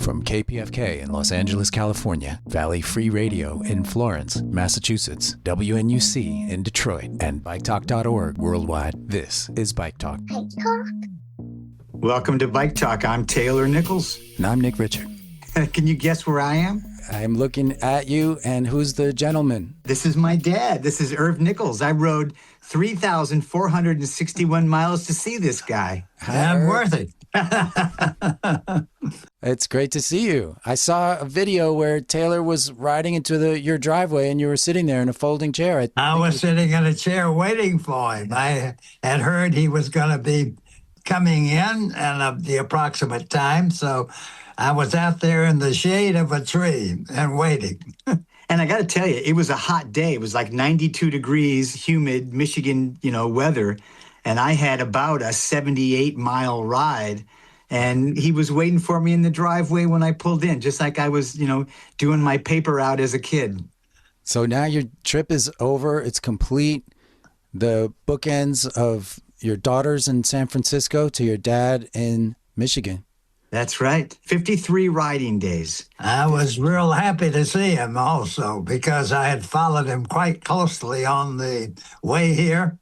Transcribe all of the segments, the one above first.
From KPFK in Los Angeles, California, Valley Free Radio in Florence, Massachusetts, WNUC in Detroit, and BikeTalk.org worldwide, this is Bike Talk. Bike Talk. Welcome to Bike Talk. I'm Taylor Nichols. And I'm Nick Richard. Can you guess where I am? I'm looking at you, and who's the gentleman? This is my dad. This is Irv Nichols. I rode 3,461 miles to see this guy. I'm worth it. It's great to see you. I saw a video where Taylor was riding into your driveway and you were sitting there in a folding chair. I was sitting in a chair waiting for him. I had heard he was going to be coming in and the approximate time, so I was out there in the shade of a tree and waiting. And I got to tell you, it was a hot day. It was like 92 degrees, humid Michigan, weather. And I had about a 78-mile ride. And he was waiting for me in the driveway when I pulled in, just like I was, doing my paper out as a kid. So now your trip is over. It's complete. The bookends of your daughters in San Francisco to your dad in Michigan. That's right. 53 riding days. I was real happy to see him also because I had followed him quite closely on the way here.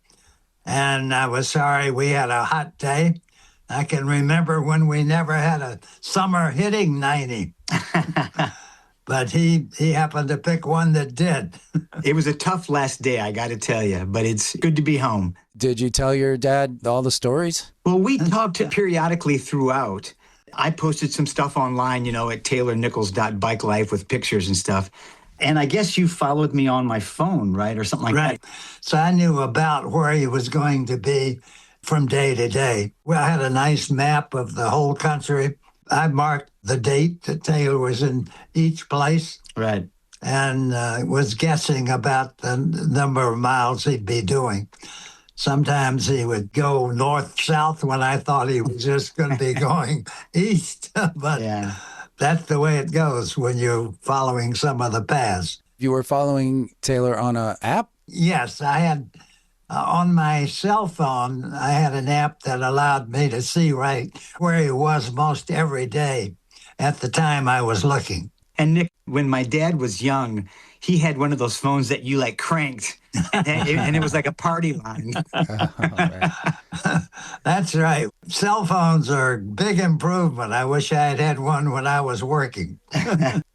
And I was sorry we had a hot day. I can remember when we never had a summer hitting 90. But he happened to pick one that did. It was a tough last day, I got to tell you, but it's good to be home. Did you tell your dad all the stories? Well, we talked periodically throughout. I posted some stuff online, at taylornichols.bikelife with pictures and stuff. And I guess you followed me on my phone, right? Or something like right. that. So I knew about where he was going to be from day to day. Well, I had a nice map of the whole country. I marked the date that Taylor was in each place. Right. And was guessing about the number of miles he'd be doing. Sometimes he would go north-south when I thought he was just going to be going east. But yeah, that's the way it goes when you're following some of the paths. You were following Taylor on an app? Yes, I had on my cell phone, I had an app that allowed me to see right where he was most every day at the time I was looking. And Nick, when my dad was young, he had one of those phones that you cranked and it was like a party line. That's right. Cell phones are a big improvement. I wish I had had one when I was working.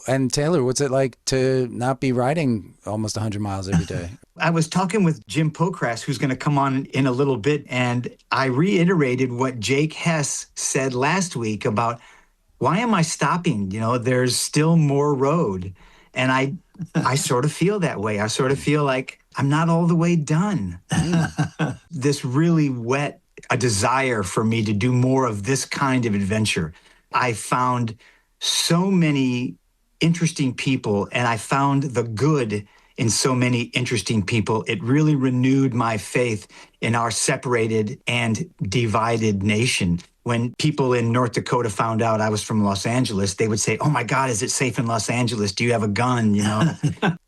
And Taylor, what's it like to not be riding almost 100 miles every day? I was talking with Jim Pocrass, who's going to come on in a little bit, and I reiterated what Jake Hess said last week about why am I stopping? There's still more road. And I sort of feel that way. I sort of feel like I'm not all the way done. This really whet a desire for me to do more of this kind of adventure. I found so many interesting people, and I found the good in so many interesting people. It really renewed my faith in our separated and divided nation. When people in North Dakota found out I was from Los Angeles, they would say, "Oh my God, is it safe in Los Angeles? Do you have a gun?"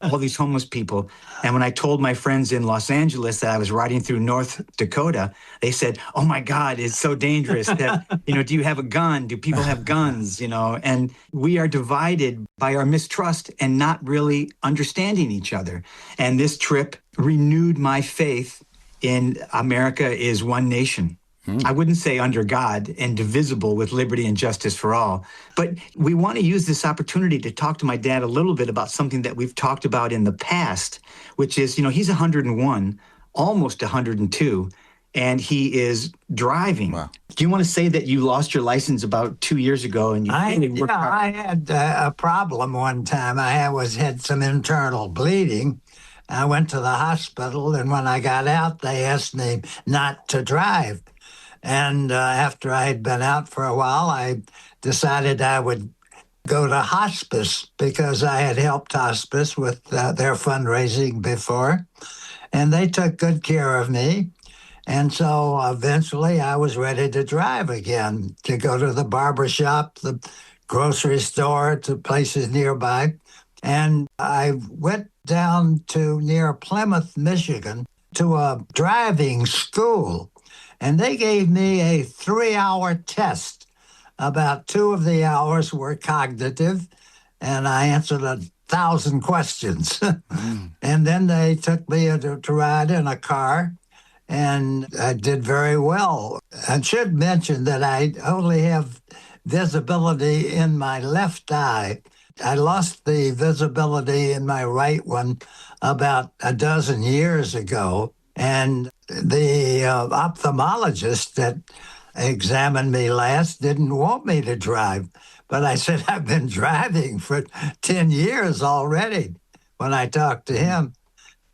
All these homeless people. And when I told my friends in Los Angeles that I was riding through North Dakota, they said, "Oh my God, it's so dangerous that, do you have a gun? Do people have guns?" And we are divided by our mistrust and not really understanding each other. And this trip renewed my faith in America is one nation. I wouldn't say under God, indivisible with liberty and justice for all. But we want to use this opportunity to talk to my dad a little bit about something that we've talked about in the past, which is, he's 101, almost 102, and he is driving. Wow. Do you want to say that you lost your license about 2 years ago? And I had a problem one time. I had some internal bleeding. I went to the hospital, and when I got out, they asked me not to drive. And after I had been out for a while, I decided I would go to hospice because I had helped hospice with their fundraising before. And they took good care of me. And so eventually I was ready to drive again, to go to the barber shop, the grocery store, to places nearby. And I went down to near Plymouth, Michigan, to a driving school. And they gave me a 3-hour test About 2 of the hours were cognitive, and I answered 1,000 questions. And then they took me to ride in a car, and I did very well. I should mention that I only have visibility in my left eye. I lost the visibility in my right one about a dozen years ago, and the ophthalmologist that examined me last didn't want me to drive. But I said, I've been driving for 10 years already when I talked to him.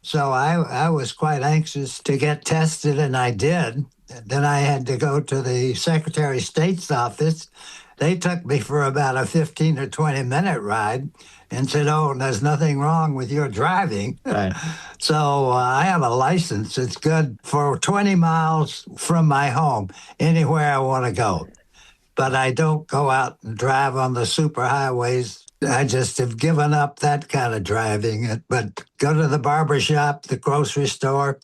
So I was quite anxious to get tested, and I did. Then I had to go to the Secretary of State's office. They took me for about a 15 or 20-minute ride and said, oh, there's nothing wrong with your driving. Right. So I have a license. It's good for 20 miles from my home, anywhere I want to go. But I don't go out and drive on the superhighways. I just have given up that kind of driving. But go to the barber shop, the grocery store,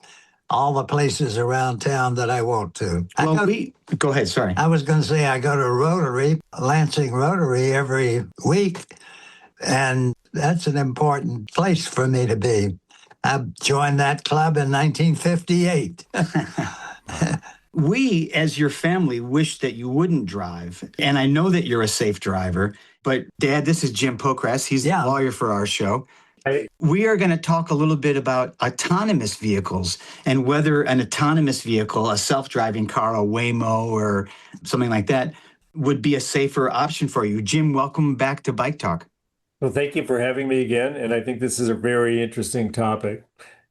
all the places around town that I want to. Go ahead, sorry. I was going to say I go to Rotary, Lansing Rotary, every week, and that's an important place for me to be. I joined that club in 1958. We, as your family, wish that you wouldn't drive. And I know that you're a safe driver. But, Dad, this is Jim Pocrass. He's the lawyer for our show. We are going to talk a little bit about autonomous vehicles and whether an autonomous vehicle, a self-driving car, a Waymo or something like that, would be a safer option for you. Jim, welcome back to Bike Talk. Well, thank you for having me again. And I think this is a very interesting topic.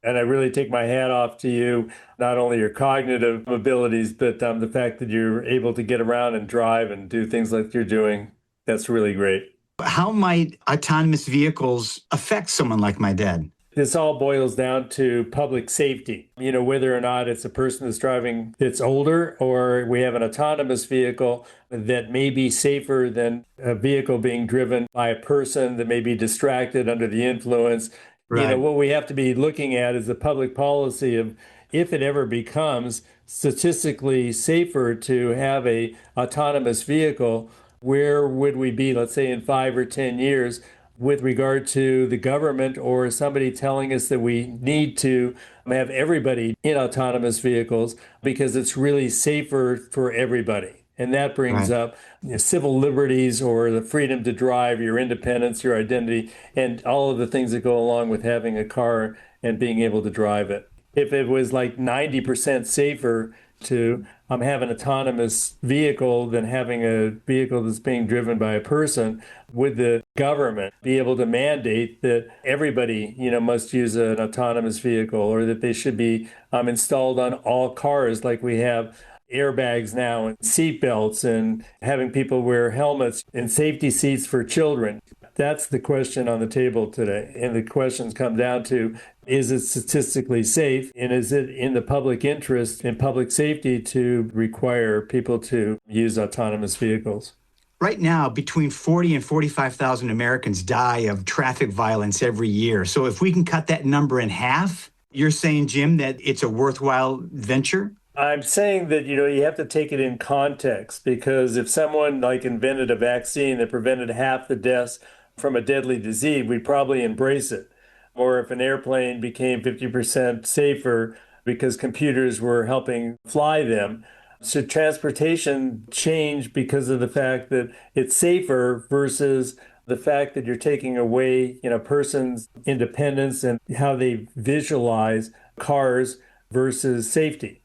And I really take my hat off to you, not only your cognitive abilities, but the fact that you're able to get around and drive and do things like you're doing. That's really great. How might autonomous vehicles affect someone like my dad? This all boils down to public safety. You know, whether or not it's a person that's driving that's older, or we have an autonomous vehicle that may be safer than a vehicle being driven by a person that may be distracted under the influence. Right. You know, what we have to be looking at is the public policy of, if it ever becomes statistically safer to have a autonomous vehicle, where would we be, let's say, in 5 or 10 years with regard to the government or somebody telling us that we need to have everybody in autonomous vehicles because it's really safer for everybody. And that brings up civil liberties or the freedom to drive, your independence, your identity, and all of the things that go along with having a car and being able to drive it. If it was like 90% safer to have an autonomous vehicle than having a vehicle that's being driven by a person, would the government be able to mandate that everybody, must use an autonomous vehicle, or that they should be installed on all cars like we have airbags now and seat belts and having people wear helmets and safety seats for children? That's the question on the table today. And the questions come down to, is it statistically safe? And is it in the public interest and public safety to require people to use autonomous vehicles? Right now, between 40 and 45,000 Americans die of traffic violence every year. So if we can cut that number in half, you're saying, Jim, that it's a worthwhile venture? I'm saying that, you have to take it in context, because if someone invented a vaccine that prevented half the deaths from a deadly disease, we'd probably embrace it. Or if an airplane became 50% safer because computers were helping fly them. Should transportation change because of the fact that it's safer versus the fact that you're taking away, a person's independence and how they visualize cars versus safety?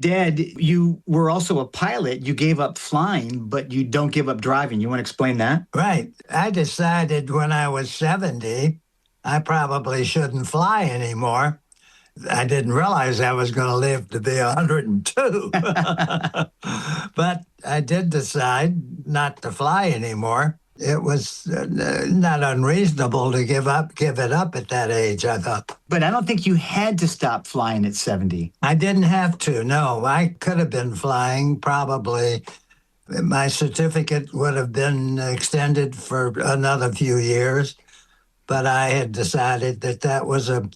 Dad, you were also a pilot. You gave up flying, but you don't give up driving. You want to explain that? Right. I decided when I was 70, I probably shouldn't fly anymore. I didn't realize I was going to live to be 102. But I did decide not to fly anymore. It was not unreasonable to give it up at that age, I thought. But I don't think you had to stop flying at 70. I didn't have to, no. I could have been flying probably. My certificate would have been extended for another few years. but I had decided that was a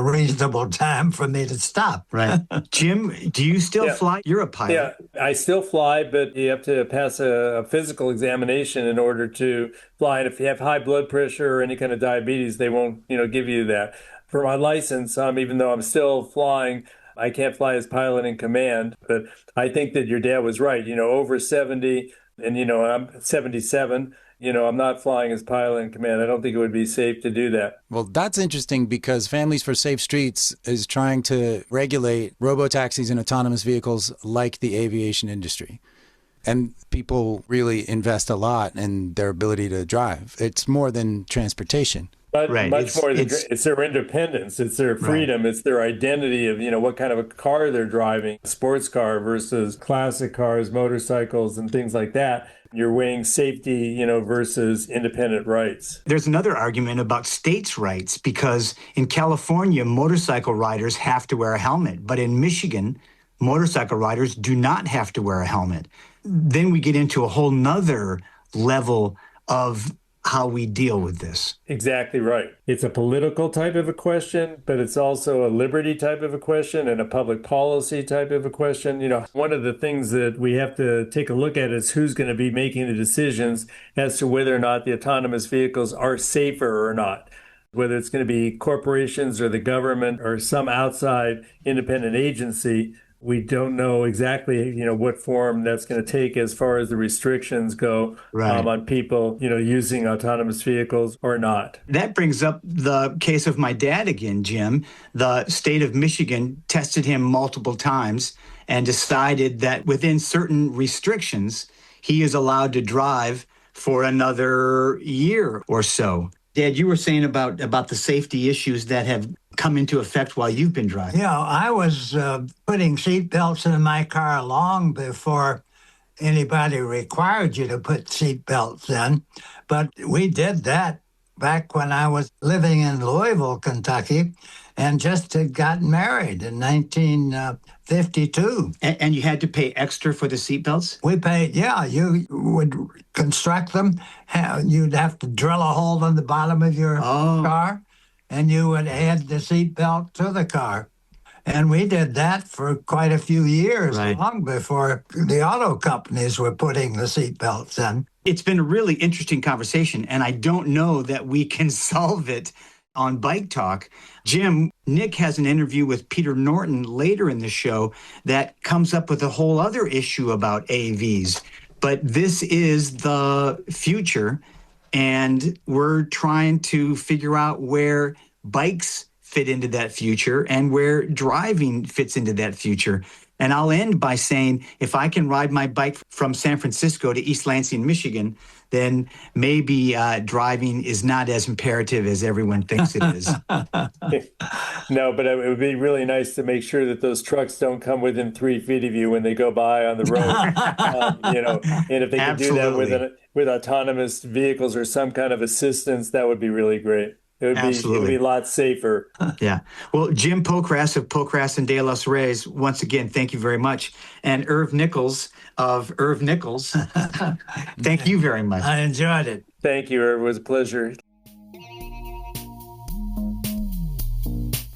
reasonable time for me to stop. Right. Jim, do you still Yeah. fly? You're a pilot. Yeah, I still fly, but you have to pass a physical examination in order to fly. And if you have high blood pressure or any kind of diabetes, they won't, give you that. For my license, even though I'm still flying, I can't fly as pilot in command. But I think that your dad was right. Over 70, and I'm 77. I'm not flying as pilot in command. I don't think it would be safe to do that. Well, that's interesting because Families for Safe Streets is trying to regulate robotaxis and autonomous vehicles like the aviation industry. And people really invest a lot in their ability to drive. It's more than transportation. But Right. much more than it's their independence, it's their freedom, It's their identity of, what kind of a car they're driving, sports car versus classic cars, motorcycles, and things like that. You're weighing safety, versus independent rights. There's another argument about states' rights because in California, motorcycle riders have to wear a helmet, but in Michigan, motorcycle riders do not have to wear a helmet. Then we get into a whole nother level of how we deal with this. Exactly right. It's a political type of a question, but it's also a liberty type of a question and a public policy type of a question. One of the things that we have to take a look at is who's going to be making the decisions as to whether or not the autonomous vehicles are safer or not. Whether it's going to be corporations or the government or some outside independent agency, we don't know exactly, what form that's going to take as far as the restrictions go on people, using autonomous vehicles or not. That brings up the case of my dad again, Jim. The state of Michigan tested him multiple times and decided that within certain restrictions, he is allowed to drive for another year or so. Dad, you were saying about the safety issues that have come into effect while you've been driving. I was putting seat belts in my car long before anybody required you to put seat belts in. But we did that back when I was living in Louisville, Kentucky, and just had gotten married in 1952. And you had to pay extra for the seat belts? We paid, you would construct them. You'd have to drill a hole in the bottom of your car, and you would add the seat belt to the car. And we did that for quite a few years, long before the auto companies were putting the seat belts in. It's been a really interesting conversation, and I don't know that we can solve it on Bike Talk. Jim, Nick has an interview with Peter Norton later in the show that comes up with a whole other issue about AVs. But this is the future, and we're trying to figure out where bikes fit into that future and where driving fits into that future. And I'll end by saying, if I can ride my bike from San Francisco to East Lansing, Michigan, then maybe driving is not as imperative as everyone thinks it is. No, but it would be really nice to make sure that those trucks don't come within 3 feet of you when they go by on the road. And if they can do that with autonomous vehicles or some kind of assistance, that would be really great. It would be a lot safer. Yeah. Well, Jim Pocrass of Pocrass and De Los Reyes, once again, thank you very much. And Irv Nichols of Irv Nichols, thank you very much. I enjoyed it. Thank you, Irv. It was a pleasure.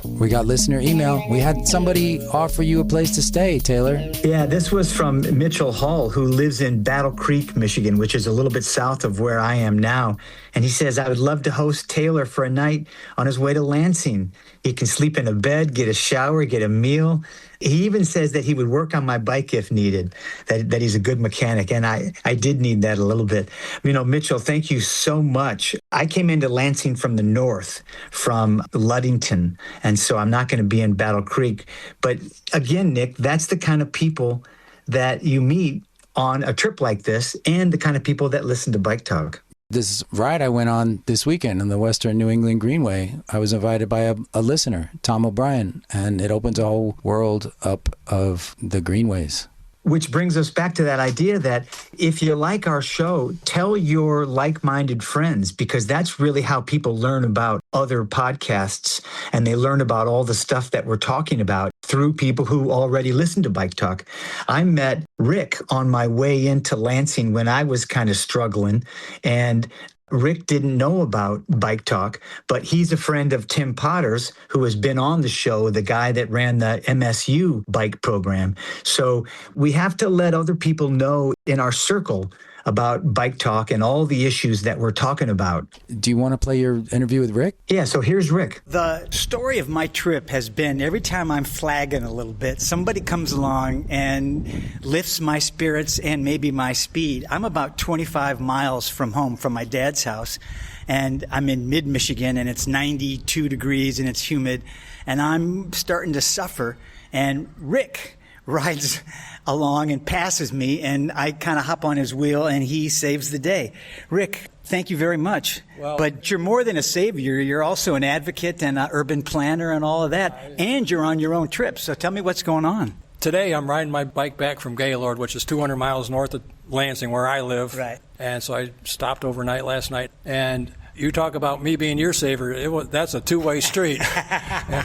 We got listener email. We had somebody offer you a place to stay, Taylor. Yeah, this was from Mitchell Hall, who lives in Battle Creek, Michigan, which is a little bit south of where I am now. And he says, I would love to host Taylor for a night on his way to Lansing. He can sleep in a bed, get a shower, get a meal. He even says that he would work on my bike if needed, that he's a good mechanic. And I did need that a little bit. Mitchell, thank you so much. I came into Lansing from the north, from Ludington. And so I'm not going to be in Battle Creek. But again, Nick, that's the kind of people that you meet on a trip like this and the kind of people that listen to Bike Talk. This ride I went on this weekend on the Western New England Greenway, I was invited by a listener, Tom O'Brien, and it opens a whole world up of the greenways. Which brings us back to that idea that if you like our show, tell your like-minded friends, because that's really how people learn about other podcasts, and they learn about all the stuff that we're talking about through people who already listen to Bike Talk. I met Rick on my way into Lansing when I was kind of struggling, and Rick didn't know about Bike Talk, but he's a friend of Tim Potter's, who has been on the show, the guy that ran the MSU bike program. So we have to let other people know in our circle about Bike Talk and all the issues that we're talking about. Do you want to play your interview with Rick? Yeah, so here's Rick. The story of my trip has been every time I'm flagging a little bit, somebody comes along and lifts my spirits and maybe my speed. I'm about 25 miles from home, from my dad's house, and I'm in mid-Michigan, and it's 92 degrees and it's humid, and I'm starting to suffer. And Rick rides along and passes me, and I kind of hop on his wheel, and he saves the day. Rick, thank you very much. Well, but you're more than a savior. You're also an advocate and an urban planner and all of that, and you're on your own trip. So tell me what's going on. Today I'm riding my bike back from Gaylord, which is 200 miles north of Lansing, where I live. Right. And so I stopped overnight last night. And you talk about me being your savior. That's a two-way street.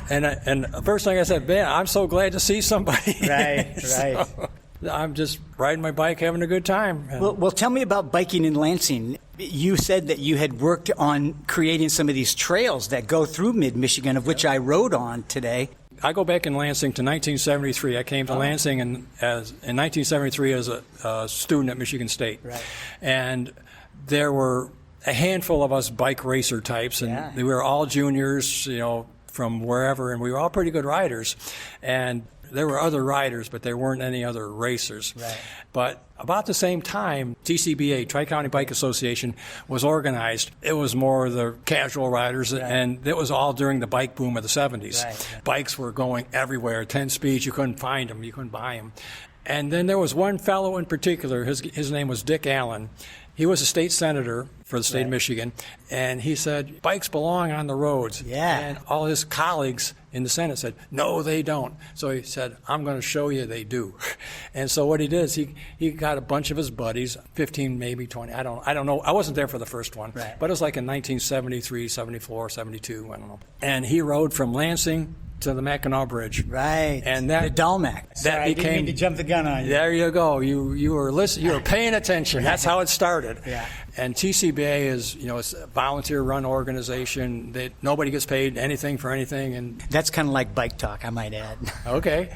and the first thing I said, man, I'm so glad to see somebody. Right, right. So I'm just riding my bike, having a good time. Well, tell me about biking in Lansing. You said that you had worked on creating some of these trails that go through mid-Michigan, of which I rode on today. I go back in Lansing to 1973. I came to Lansing in 1973 as a student at Michigan State. Right. And there were a handful of us bike racer types, and we were all juniors, from wherever, and we were all pretty good riders. And there were other riders, but there weren't any other racers. Right. But about the same time, TCBA, Tri-County Bike Association, was organized. It was more the casual riders, and it was all during the bike boom of the 70s. Right. Bikes were going everywhere, 10 speeds, you couldn't find them, you couldn't buy them. And then there was one fellow in particular, his name was Dick Allen. He was a state senator for the state of Michigan, and he said, bikes belong on the roads. Yeah. And all his colleagues in the Senate said, no, they don't. So he said, I'm going to show you they do. And so what he did is he got a bunch of his buddies, 15, maybe 20, I don't know. I wasn't there for the first one, right. But it was like in 1973, 74, 72, I don't know. And he rode from Lansing to the Mackinac Bridge. Right. And that the Dalmac. That became, I didn't mean to jump the gun on you. There you go. You were listening. You were paying attention. That's how it started. Yeah. And TCBA is, it's a volunteer-run organization that nobody gets paid anything for anything. And that's kind of like Bike Talk, I might add. Okay.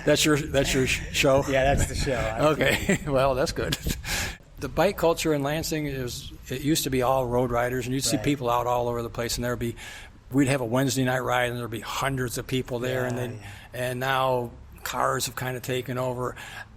That's your show. Yeah, that's the show. Okay. Well, that's good. The bike culture in Lansing it used to be all road riders, and you'd see people out all over the place, and we'd have a Wednesday night ride, and there'd be hundreds of people there, and now cars have kind of taken over,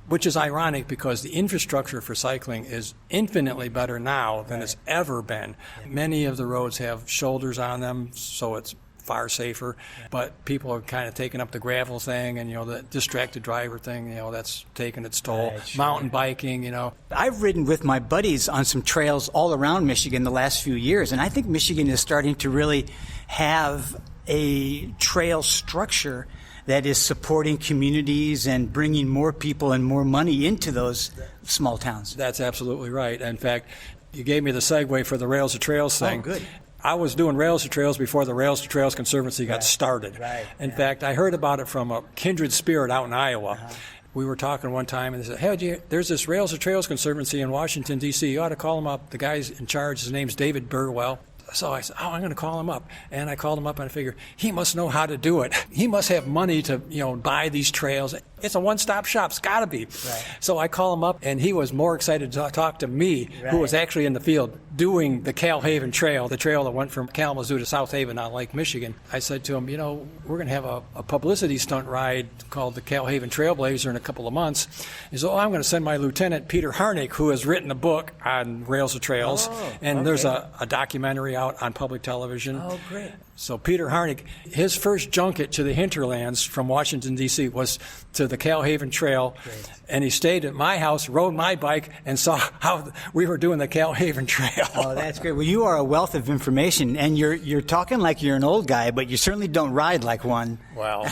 which is ironic because the infrastructure for cycling is infinitely better now than it's ever been. Many of the roads have shoulders on them, so it's far safer, but people are kind of taking up the gravel thing, and the distracted driver thing, that's taking its toll. Right, sure. Mountain biking, I've ridden with my buddies on some trails all around Michigan the last few years, and I think Michigan is starting to really have a trail structure that is supporting communities and bringing more people and more money into those small towns. That's absolutely right. In fact, you gave me the segue for the Rails to Trails thing. Oh, good. I was doing Rails to Trails before the Rails to Trails Conservancy got started. Right. In fact, I heard about it from a kindred spirit out in Iowa. We were talking one time, and they said, hey, there's this Rails to Trails Conservancy in Washington, D.C. You ought to call him up. The guy's in charge, his name's David Burwell. So I said, I'm going to call him up. And I called him up, and I figured, he must know how to do it. He must have money to, buy these trails. It's a one-stop shop. It's got to be. Right. So I call him up, and he was more excited to talk to me, who was actually in the field doing the Cal Haven Trail, the trail that went from Kalamazoo to South Haven on Lake Michigan. I said to him, we're going to have a publicity stunt ride called the Cal Haven Trailblazer in a couple of months. He said, I'm going to send my lieutenant, Peter Harnick, who has written a book on Rails to Trails, and there's a documentary out on public television. Oh, great. So Peter Harnick, his first junket to the hinterlands from Washington, D.C. was to the Cal Haven Trail. Great. And he stayed at my house, rode my bike, and saw how we were doing the Cal Haven Trail. Oh, that's great. Well, you are a wealth of information, and you're talking like you're an old guy, but you certainly don't ride like one. Well,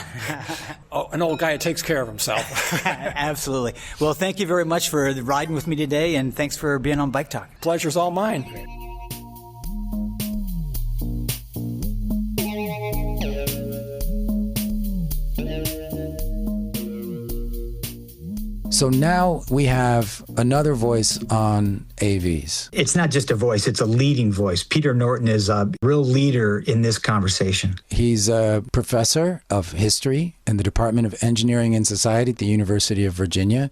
an old guy that takes care of himself. Absolutely. Well, thank you very much for riding with me today, and thanks for being on Bike Talk. Pleasure's all mine. So now we have another voice on AVs. It's not just a voice, it's a leading voice. Peter Norton is a real leader in this conversation. He's a professor of history in the Department of Engineering and Society at the University of Virginia.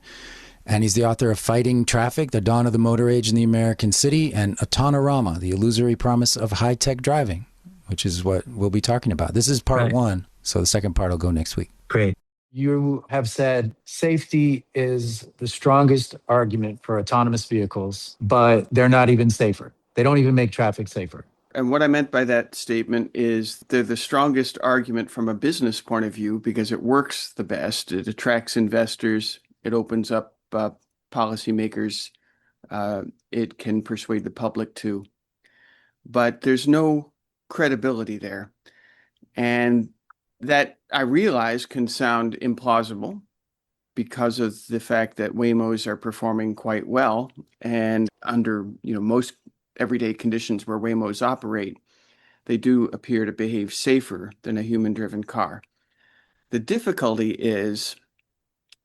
And he's the author of Fighting Traffic, The Dawn of the Motor Age in the American City, and Autonorama, The Illusory Promise of High-Tech Driving, which is what we'll be talking about. This is part one, so the second part will go next week. Great. You have said safety is the strongest argument for autonomous vehicles, but they're not even safer. They don't even make traffic safer. And what I meant by that statement is they're the strongest argument from a business point of view because it works the best. It attracts investors. It opens up policymakers. It can persuade the public too. But there's no credibility there. And that I realize can sound implausible because of the fact that Waymos are performing quite well, and under most everyday conditions where Waymos operate, they do appear to behave safer than a human-driven car. The difficulty is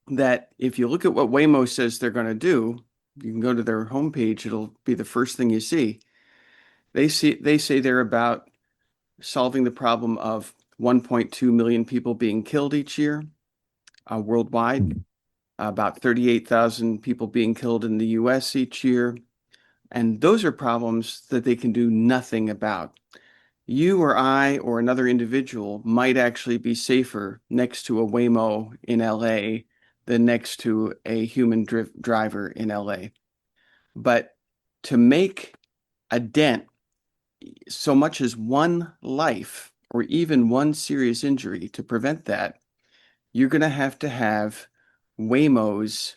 that if you look at what Waymo says they're going to do, you can go to their homepage, it'll be the first thing you see. They say they're about solving the problem of 1.2 million people being killed each year worldwide, about 38,000 people being killed in the US each year. And those are problems that they can do nothing about. You or I or another individual might actually be safer next to a Waymo in LA than next to a human driver in LA. But to make a dent, so much as one life or even one serious injury, to prevent that, you're going to have Waymos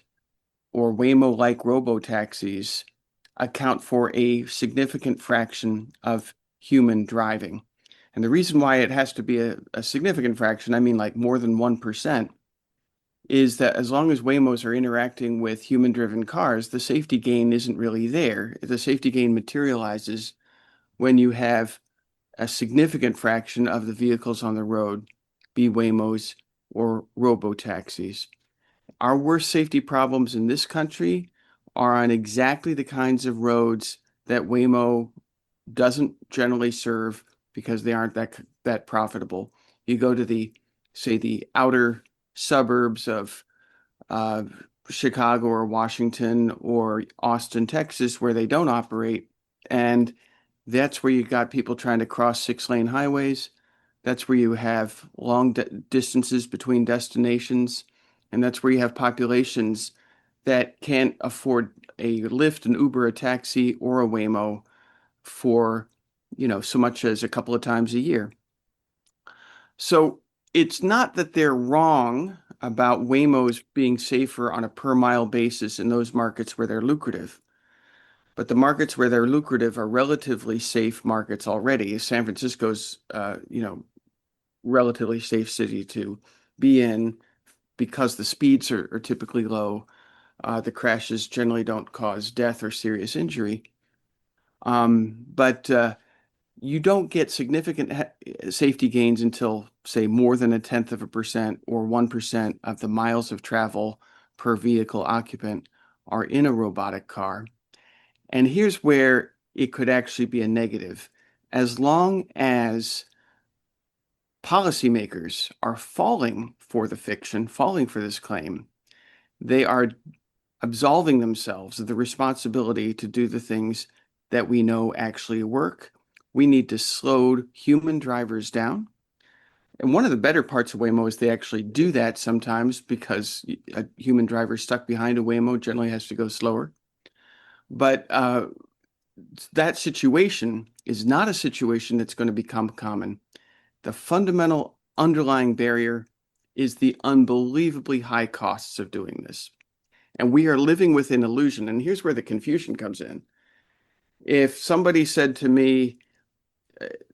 or Waymo-like robo-taxis account for a significant fraction of human driving. And the reason why it has to be a significant fraction, I mean like more than 1%, is that as long as Waymos are interacting with human-driven cars, the safety gain isn't really there. The safety gain materializes when you have a significant fraction of the vehicles on the road be Waymos or robo-taxis. Our worst safety problems in this country are on exactly the kinds of roads that Waymo doesn't generally serve because they aren't that profitable. You go to the outer suburbs of Chicago or Washington or Austin, Texas, where they don't operate, and that's where you got people trying to cross 6-lane highways. That's where you have long distances between destinations, and that's where you have populations that can't afford a Lyft, an Uber, a taxi, or a Waymo for, so much as a couple of times a year. So it's not that they're wrong about Waymos being safer on a per mile basis in those markets where they're lucrative. But the markets where they're lucrative are relatively safe markets already. San Francisco's, relatively safe city to be in because the speeds are typically low. The crashes generally don't cause death or serious injury. But you don't get significant safety gains until, say, more than 0.1% or 1% of the miles of travel per vehicle occupant are in a robotic car. And here's where it could actually be a negative. As long as policymakers are falling for the fiction, falling for this claim, they are absolving themselves of the responsibility to do the things that we know actually work. We need to slow human drivers down. And one of the better parts of Waymo is they actually do that sometimes because a human driver stuck behind a Waymo generally has to go slower. But that situation is not a situation that's going to become common. The fundamental underlying barrier is the unbelievably high costs of doing this. And we are living with an illusion. And here's where the confusion comes in. If somebody said to me,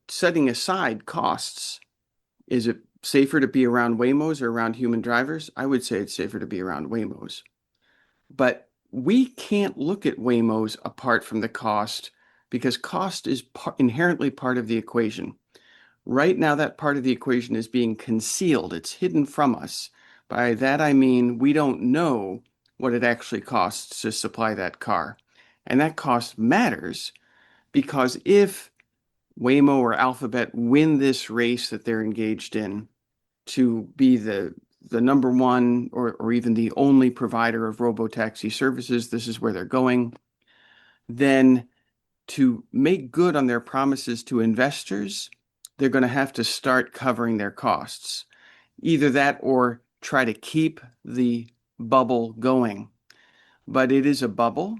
setting aside costs, is it safer to be around Waymos or around human drivers? I would say it's safer to be around Waymos. But we can't look at Waymos apart from the cost because cost is inherently part of the equation. Right now, that part of the equation is being concealed. It's hidden from us. By that, I mean we don't know what it actually costs to supply that car. And that cost matters because if Waymo or Alphabet win this race that they're engaged in to be the number one or even the only provider of robotaxi services, this is where they're going, then to make good on their promises to investors, they're going to have to start covering their costs. Either that or try to keep the bubble going. But it is a bubble,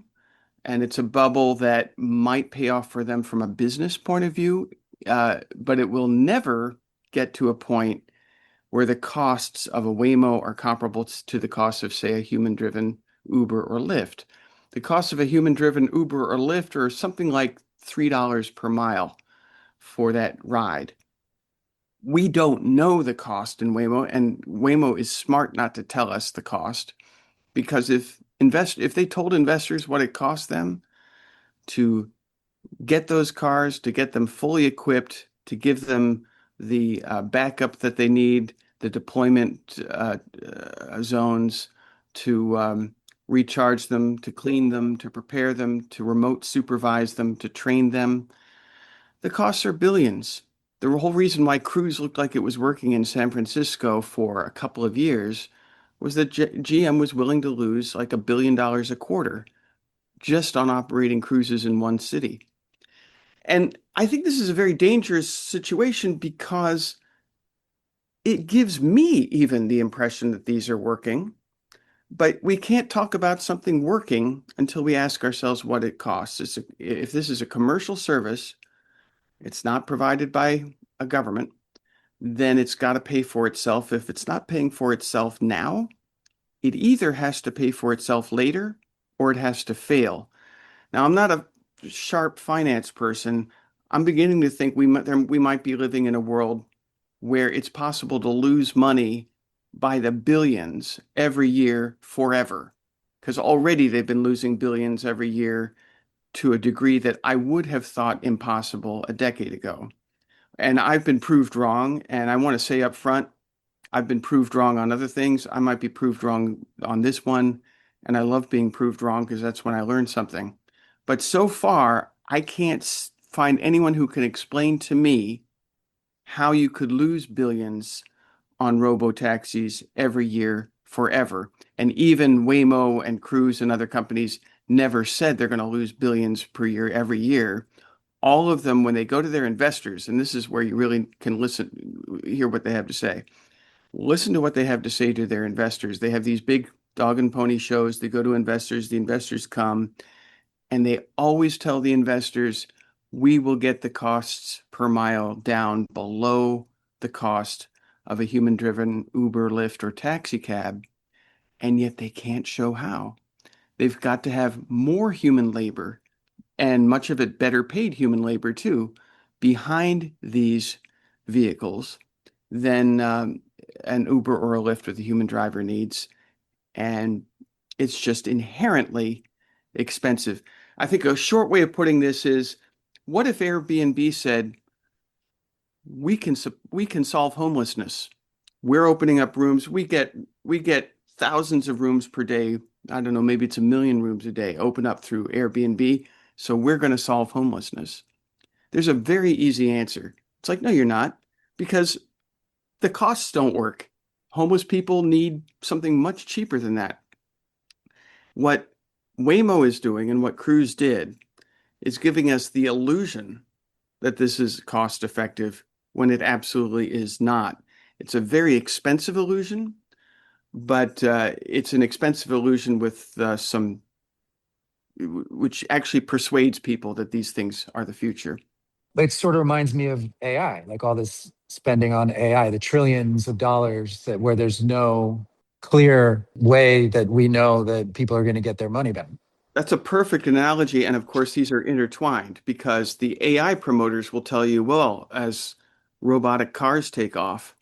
and it's a bubble that might pay off for them from a business point of view, but it will never get to a point where the costs of a Waymo are comparable to the cost of, say, a human-driven Uber or Lyft. The cost of a human-driven Uber or Lyft are something like $3 per mile for that ride. We don't know the cost in Waymo, and Waymo is smart not to tell us the cost, because if they told investors what it cost them to get those cars, to get them fully equipped, to give them the backup that they need, the deployment zones, to recharge them, to clean them, to prepare them, to remote supervise them, to train them, the costs are billions. The whole reason why Cruise looked like it was working in San Francisco for a couple of years was that GM was willing to lose like $1 billion a quarter just on operating cruises in one city. And I think this is a very dangerous situation because it gives me even the impression that these are working, but we can't talk about something working until we ask ourselves what it costs. If this is a commercial service, it's not provided by a government, then it's got to pay for itself. If it's not paying for itself now, it either has to pay for itself later or it has to fail. Now, I'm not a sharp finance person. I'm beginning to think we might be living in a world where it's possible to lose money by the billions every year forever, because already they've been losing billions every year to a degree that I would have thought impossible a decade ago. And I've been proved wrong. And I want to say up front, I've been proved wrong on other things. I might be proved wrong on this one. And I love being proved wrong because that's when I learn something. But so far, I can't find anyone who can explain to me how you could lose billions on robotaxis every year forever. And even Waymo and Cruise and other companies never said they're going to lose billions per year every year. All of them, when they go to their investors, and this is where you really can hear what they have to say. Listen to what they have to say to their investors. They have these big dog and pony shows. They go to investors. The investors come, and they always tell the investors, we will get the costs per mile down below the cost of a human-driven Uber, Lyft, or taxi cab, and yet they can't show how. They've got to have more human labor, and much of it better paid human labor too, behind these vehicles than an Uber or a Lyft with a human driver needs. And it's just inherently expensive. I think a short way of putting this is, what if Airbnb said, we can solve homelessness. We're opening up rooms. We get thousands of rooms per day. I don't know, maybe it's 1 million rooms a day open up through Airbnb. So we're going to solve homelessness. There's a very easy answer. It's like, no, you're not, because the costs don't work. Homeless people need something much cheaper than that. What Waymo is doing and what Cruise did is giving us the illusion that this is cost effective when it absolutely is not. It's a very expensive illusion, but it's an expensive illusion with which actually persuades people that these things are the future. It sort of reminds me of AI, like all this spending on AI, the trillions of dollars where there's no clear way that we know that people are going to get their money back. That's a perfect analogy. And of course, these are intertwined because the AI promoters will tell you, well, as robotic cars take off,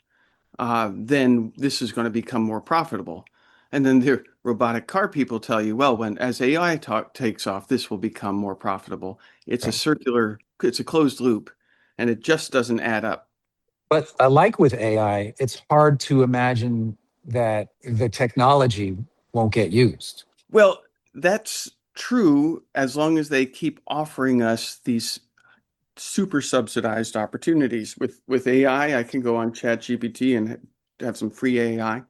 then this is going to become more profitable. And then the robotic car people tell you, well, as AI takes off, this will become more profitable. It's it's a closed loop, and it just doesn't add up. But like with AI, it's hard to imagine that the technology won't get used. Well, that's true as long as they keep offering us these super subsidized opportunities. With AI, I can go on ChatGPT and have some free AI.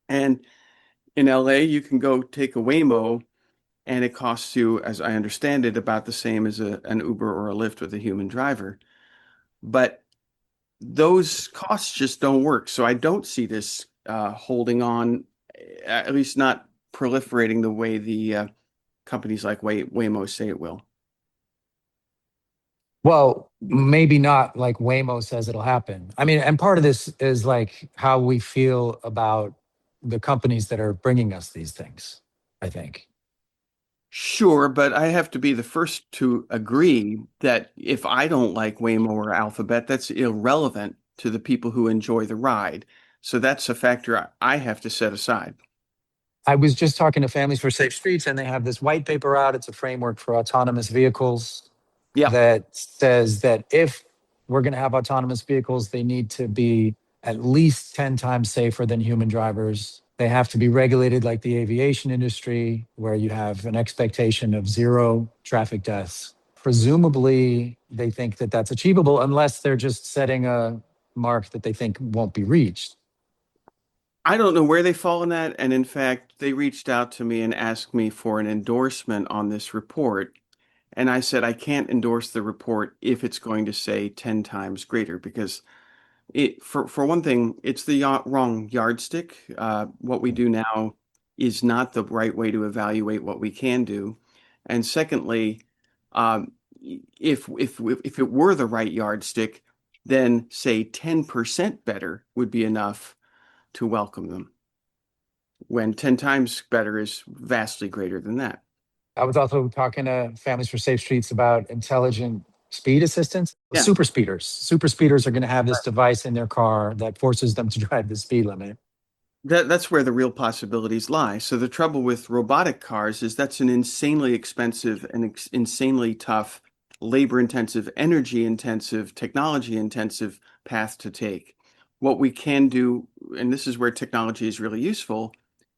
And in LA, you can go take a Waymo and it costs you, as I understand it, about the same as an Uber or a Lyft with a human driver. But those costs just don't work. So I don't see this holding on, at least not proliferating the way the companies like Waymo say it will. Well, maybe not like Waymo says it'll happen. I mean, and part of this is like how we feel about the companies that are bringing us these things, I think. Sure, but I have to be the first to agree that if I don't like Waymo or Alphabet, that's irrelevant to the people who enjoy the ride. So that's a factor I have to set aside. I was just talking to Families for Safe Streets, and they have this white paper out. It's a framework for autonomous vehicles Yeah. that says that if we're going to have autonomous vehicles, they need to be at least 10 times safer than human drivers. They have to be regulated like the aviation industry, where you have an expectation of zero traffic deaths. Presumably, they think that that's achievable unless they're just setting a mark that they think won't be reached. I don't know where they fall in that. And in fact, they reached out to me and asked me for an endorsement on this report. And I said, I can't endorse the report if it's going to say 10 times greater, because for one thing, it's the wrong yardstick. What we do now is not the right way to evaluate what we can do. And secondly, um, if it were the right yardstick, then say 10% better would be enough to welcome them, when 10 times better is vastly greater than that. I was also talking to Families for Safe Streets about intelligent speed assistance. Yeah. Super speeders. Super speeders are going to have this device in their car that forces them to drive the speed limit. That's where the real possibilities lie. So the trouble with robotic cars is that's an insanely expensive and insanely tough, labor-intensive, energy-intensive, technology-intensive path to take. What we can do, and this is where technology is really useful,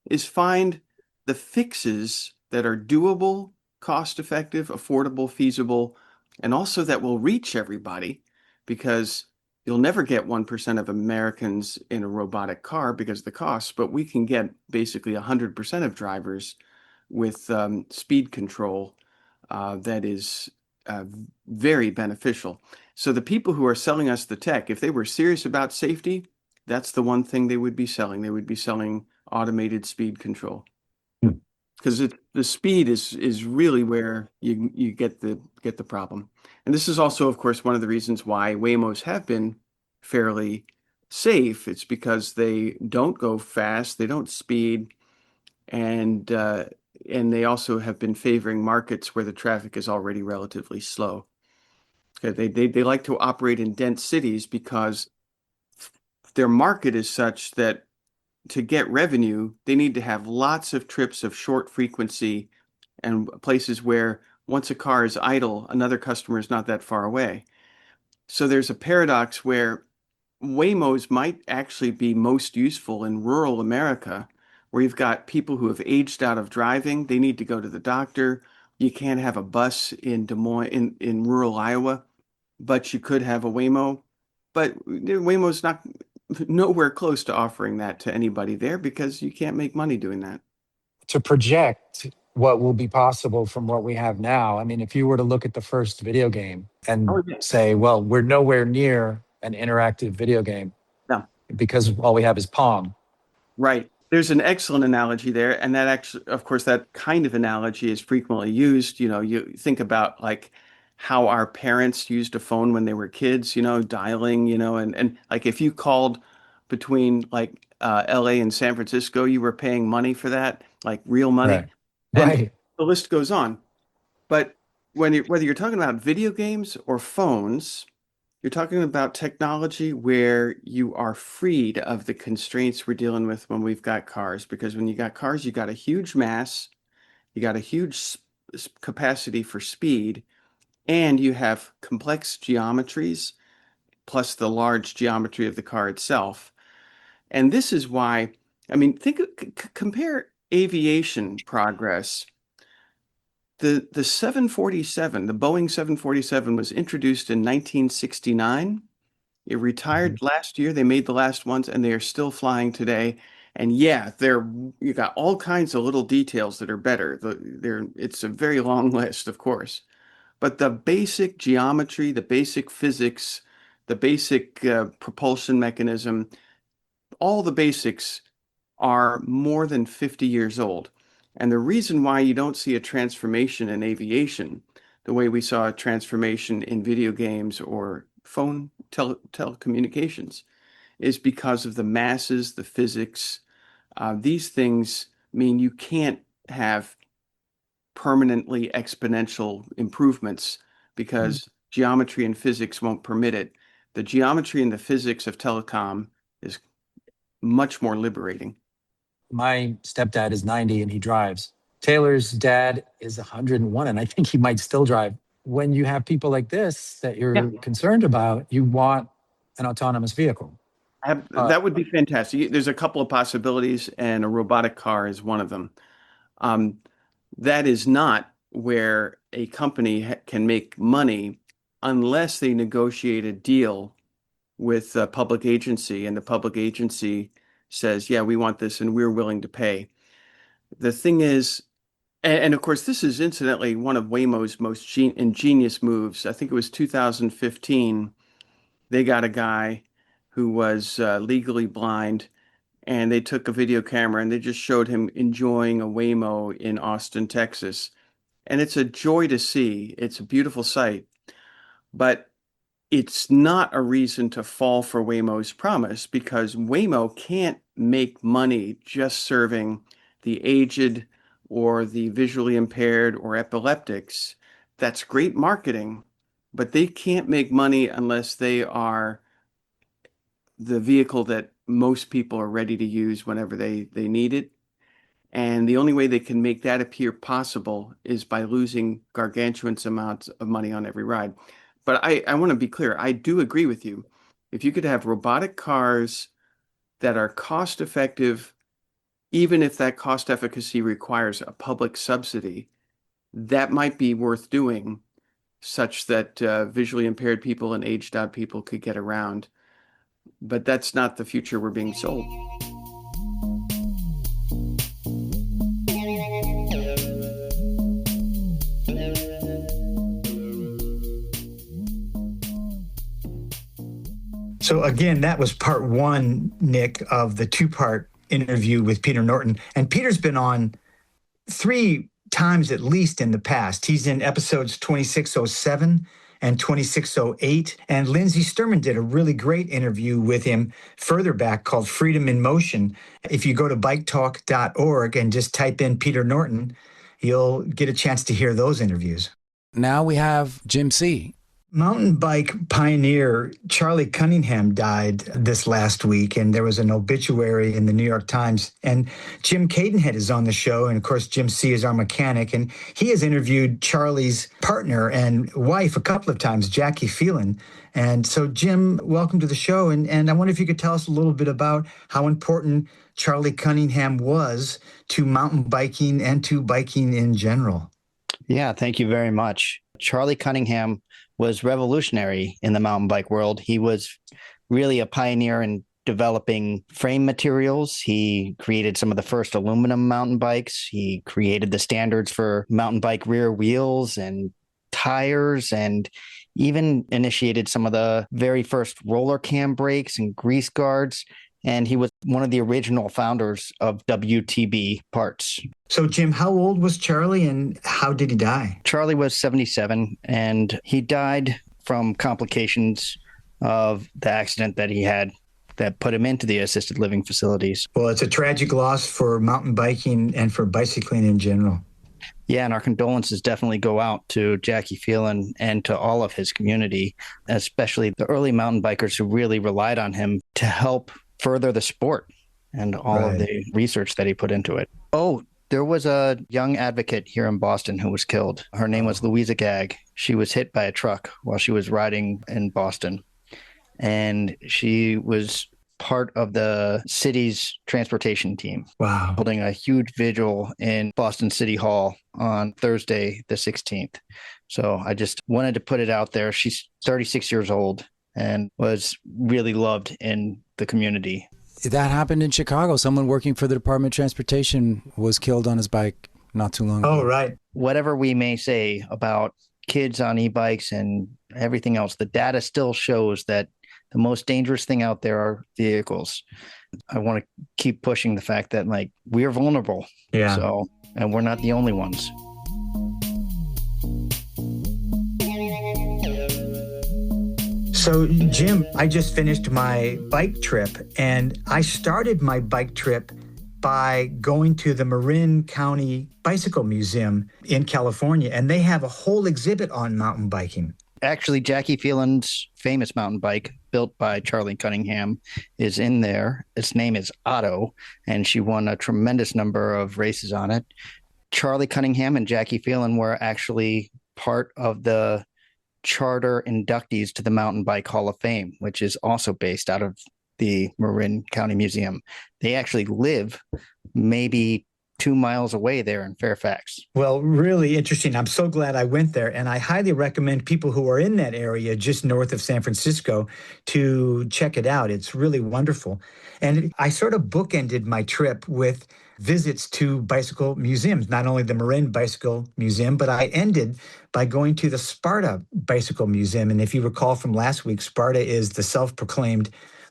is find the fixes that are doable, cost-effective, affordable, feasible, and also that will reach everybody, because you'll never get 1% of Americans in a robotic car because of the cost, but we can get basically 100% of drivers with speed control that is very beneficial. So the people who are selling us the tech, if they were serious about safety, that's the one thing they would be selling. They would be selling automated speed control, because the speed is really where you get the problem. And this is also, of course, one of the reasons why Waymos have been fairly safe. It's because they don't go fast, they don't speed, and they also have been favoring markets where the traffic is already relatively slow. Okay, they like to operate in dense cities because their market is such that to get revenue, they need to have lots of trips of short frequency and places where once a car is idle, another customer is not that far away. So there's a paradox where Waymos might actually be most useful in rural America, where you've got people who have aged out of driving. They need to go to the doctor. You can't have a bus in Des Moines, in rural Iowa, but you could have a Waymo. But Waymo's not nowhere close to offering that to anybody there, because you can't make money doing that. To project what will be possible from what we have now, I mean, if you were to look at the first video game and say, well, we're nowhere near an interactive video game because all we have is Pong. Right. There's an excellent analogy there. And that actually, of course, that kind of analogy is frequently used. You know, you think about like how our parents used a phone when they were kids, dialing, and like if you called between like LA and San Francisco, you were paying money for that, like real money. Right. And Right. the list goes on. But whether you're talking about video games or phones, you're talking about technology where you are freed of the constraints we're dealing with when we've got cars. Because when you got cars, you got a huge mass, you got a huge capacity for speed, and you have complex geometries plus the large geometry of the car itself. And this is why, I mean, compare aviation progress, the 747, the Boeing 747 was introduced in 1969. It retired last year. They made the last ones, and they are still flying today. And yeah, you got all kinds of little details that are better. It's a very long list, of course. But the basic geometry, the basic physics, the basic propulsion mechanism, all the basics are more than 50 years old. And the reason why you don't see a transformation in aviation, the way we saw a transformation in video games or phone telecommunications, is because of the masses, the physics. These things mean you can't have permanently exponential improvements because geometry and physics won't permit it. The geometry and the physics of telecom is much more liberating. My stepdad is 90 and he drives. Taylor's dad is 101 and I think he might still drive. When you have people like this that you're concerned about, you want an autonomous vehicle. That would be fantastic. There's a couple of possibilities, and a robotic car is one of them. That is not where a company can make money unless they negotiate a deal with a public agency, and the public agency says, yeah, we want this and we're willing to pay. The thing is, and of course, this is incidentally one of Waymo's most ingenious moves. I think it was 2015. They got a guy who was legally blind, and they took a video camera and they just showed him enjoying a Waymo in Austin, Texas. And it's a joy to see. It's a beautiful sight. But it's not a reason to fall for Waymo's promise, because Waymo can't make money just serving the aged or the visually impaired or epileptics. That's great marketing, but they can't make money unless they are the vehicle that most people are ready to use whenever they need it. And the only way they can make that appear possible is by losing gargantuan amounts of money on every ride. But I want to be clear. I do agree with you. If you could have robotic cars that are cost effective, even if that cost efficacy requires a public subsidy, that might be worth doing, such that visually impaired people and aged out people could get around. But that's not the future we're being sold. So again, that was part one, Nick, of the two-part interview with Peter Norton. And Peter's been on 3 times at least in the past. He's in episodes 2607 and 2608. And Lindsay Sturman did a really great interview with him further back called Freedom in Motion. If you go to biketalk.org and just type in Peter Norton, you'll get a chance to hear those interviews. Now we have Jim C. Mountain bike pioneer Charlie Cunningham died this last week, and there was an obituary in the New York Times. And Jim Cadenhead is on the show, and of course, Jim C. is our mechanic, and he has interviewed Charlie's partner and wife a couple of times, Jacquie Phelan. And so, Jim, welcome to the show, and I wonder if you could tell us a little bit about how important Charlie Cunningham was to mountain biking and to biking in general. Yeah, thank you very much. Charlie Cunningham was revolutionary in the mountain bike world. He was really a pioneer in developing frame materials. He created some of the first aluminum mountain bikes. He created the standards for mountain bike rear wheels and tires, and even initiated some of the very first roller cam brakes and grease guards. And he was one of the original founders of WTB parts. So, Jim, how old was Charlie and how did he die? Charlie was 77, and he died from complications of the accident that he had that put him into the assisted living facilities. Well, it's a tragic loss for mountain biking and for bicycling in general. Yeah, and our condolences definitely go out to Jacquie Phelan and to all of his community, especially the early mountain bikers who really relied on him to help further the sport and all of the research that he put into it. Oh, there was a young advocate here in Boston who was killed. Her name was Louisa Gag. She was hit by a truck while she was riding in Boston. And she was part of the city's transportation team. Wow. Holding a huge vigil in Boston City Hall on Thursday, the 16th. So I just wanted to put it out there. She's 36 years old and was really loved in the community. That happened in Chicago. Someone working for the Department of Transportation was killed on his bike not too long ago. Oh, right. Whatever we may say about kids on e-bikes and everything else, the data still shows that the most dangerous thing out there are vehicles. I want to keep pushing the fact that like we're vulnerable. Yeah. So, and we're not the only ones. So, Jim, I just finished my bike trip, and I started my bike trip by going to the Marin County Bicycle Museum in California, and they have a whole exhibit on mountain biking. Actually, Jacquie Phelan's famous mountain bike, built by Charlie Cunningham, is in there. Its name is Otto, and she won a tremendous number of races on it. Charlie Cunningham and Jacquie Phelan were actually part of the charter inductees to the Mountain Bike Hall of Fame, which is also based out of the Marin County Museum. They actually live maybe 2 miles away there in Fairfax. Well, really interesting. I'm so glad I went there, and I highly recommend people who are in that area just north of San Francisco to check it out. It's really wonderful. And I sort of bookended my trip with visits to bicycle museums, not only the Marin Bicycle Museum, but I ended by going to the Sparta Bicycle Museum. And if you recall from last week, Sparta is the self-proclaimed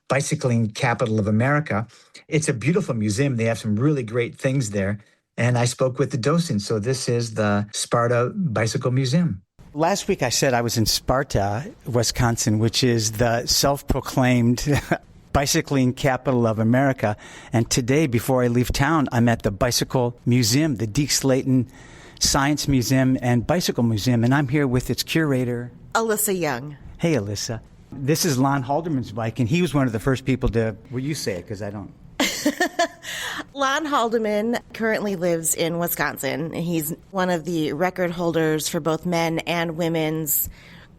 bicycling capital of America. It's a beautiful museum. They have some really great things there. And I spoke with the docent. So this is the Sparta Bicycle Museum. Last week I said I was in Sparta, Wisconsin, which is the self-proclaimed bicycling capital of America. And today, before I leave town, I'm at the Bicycle Museum, the Deke Slayton Science Museum and Bicycle Museum. And I'm here with its curator, Alyssa Young. Hey, Alyssa. This is Lon Haldeman's bike, and he was one of the first people to... Well, you say it, because I don't. Lon Haldeman currently lives in Wisconsin. He's one of the record holders for both men and women's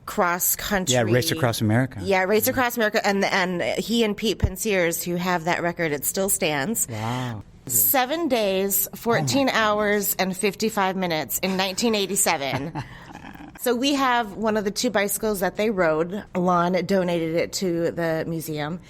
cross-country. Yeah, Race Across America. Yeah, Race Across America. And he and Pete Pensiers, who have that record, it still stands. Wow. 7 days, 14 hours, and 55 minutes in 1987. So we have one of the two bicycles that they rode. Lon donated it to the museum.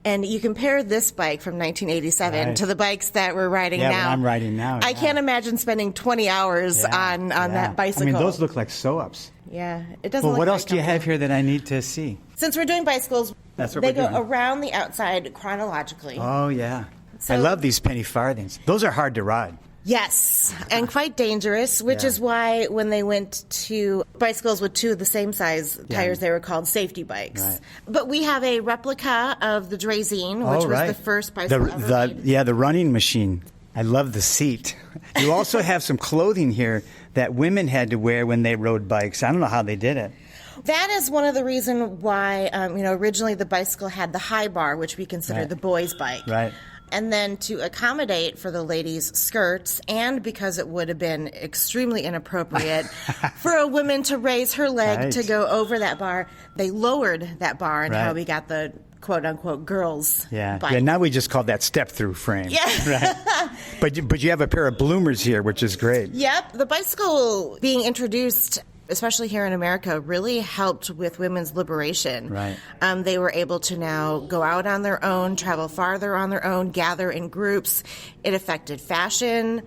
And you compare this bike from 1987 to the bikes that we're riding now. Yeah, I'm riding now. I can't imagine spending 20 hours on that bicycle. I mean, those look like sew-ups. Yeah, it doesn't Well, look what else like do you have here that I need to see? Since we're doing bicycles, That's what they we're go doing. around the outside chronologically. Oh, yeah. So- I love these penny farthings. Those are hard to ride. Yes, and quite dangerous, which is why when they went to bicycles with two of the same size tires, they were called safety bikes. Right. But we have a replica of the Draisine, which was the first bicycle ever made. Yeah, the running machine. I love the seat. You also have some clothing here that women had to wear when they rode bikes. I don't know how they did it. That is one of the reasons why, originally the bicycle had the high bar, which we consider the boys' bike. Right. And then to accommodate for the ladies' skirts, and because it would have been extremely inappropriate for a woman to raise her leg to go over that bar, they lowered that bar, and how we got the quote-unquote girls' bike. Yeah, now we just call that step-through frame. Yeah. Right. But you have a pair of bloomers here, which is great. Yep. The bicycle being introduced, especially here in America, really helped with women's liberation. Right. They were able to now go out on their own, travel farther on their own, gather in groups. It affected fashion.